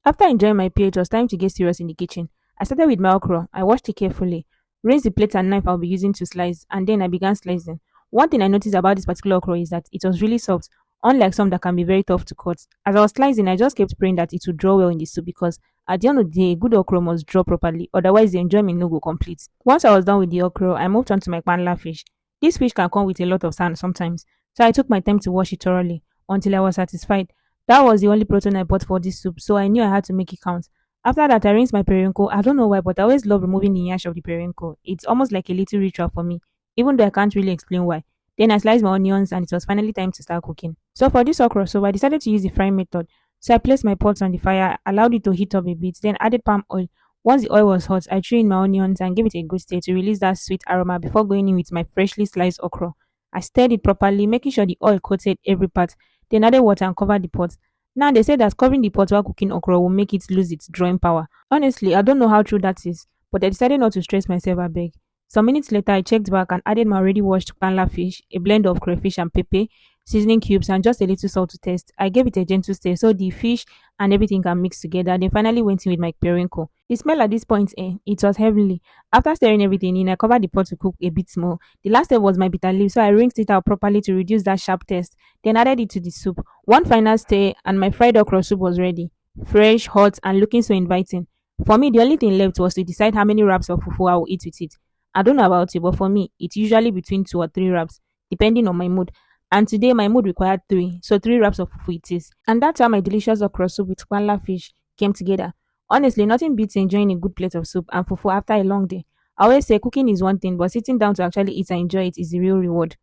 After enjoying my pay, it was time to get serious in the kitchen. I started with my okra. I washed it carefully, rinsed the plate and knife I'll be using to slice, and then I began slicing. One thing I noticed about this particular okra is that it was really soft, unlike some that can be very tough to cut. As I was slicing, I just kept praying that it would draw well in the soup because at the end of the day, a good okra must draw properly, otherwise the enjoyment no go complete. Once I was done with the okra, I moved on to my panla fish. This fish can come with a lot of sand sometimes, so I took my time to wash it thoroughly until I was satisfied. That was the only protein I bought for this soup, so I knew I had to make it count. After that, I rinsed my periwinkle. I don't know why, but I always love removing the yash of the periwinkle. It's almost like a little ritual for me, even though I can't really explain why. Then I sliced my onions and it was finally time to start cooking. So for this okra soup, I decided to use the frying method. So I placed my pot on the fire, allowed it to heat up a bit, then added palm oil. Once the oil was hot, I threw in my onions and gave it a good stir to release that sweet aroma before going in with my freshly sliced okra. I stirred it properly, making sure the oil coated every part, then added water and covered the pot. Now they say that covering the pot while cooking okra will make it lose its drawing power. Honestly, I don't know how true that is, but I decided not to stress myself a bit. Some minutes later, I checked back and added my already washed panla fish, a blend of crayfish and pepper, seasoning cubes, and just a little salt to taste. I gave it a gentle stir so the fish and everything can mix together. Then finally went in with my periwinkle. The smell at this point, it was heavenly. After stirring everything in, I covered the pot to cook a bit more. The last step was my bitter leaf, so I rinsed it out properly to reduce that sharp taste. Then added it to the soup. One final stir, and my fried okra soup was ready. Fresh, hot, and looking so inviting. For me, the only thing left was to decide how many wraps of fufu I will eat with it. I don't know about you, but for me, it's usually between 2 or 3 wraps, depending on my mood. And today, my mood required three, so 3 wraps of fufu it is. And that's how my delicious okra soup with kwanla fish came together. Honestly, nothing beats enjoying a good plate of soup and fufu after a long day. I always say cooking is one thing, but sitting down to actually eat and enjoy it is the real reward.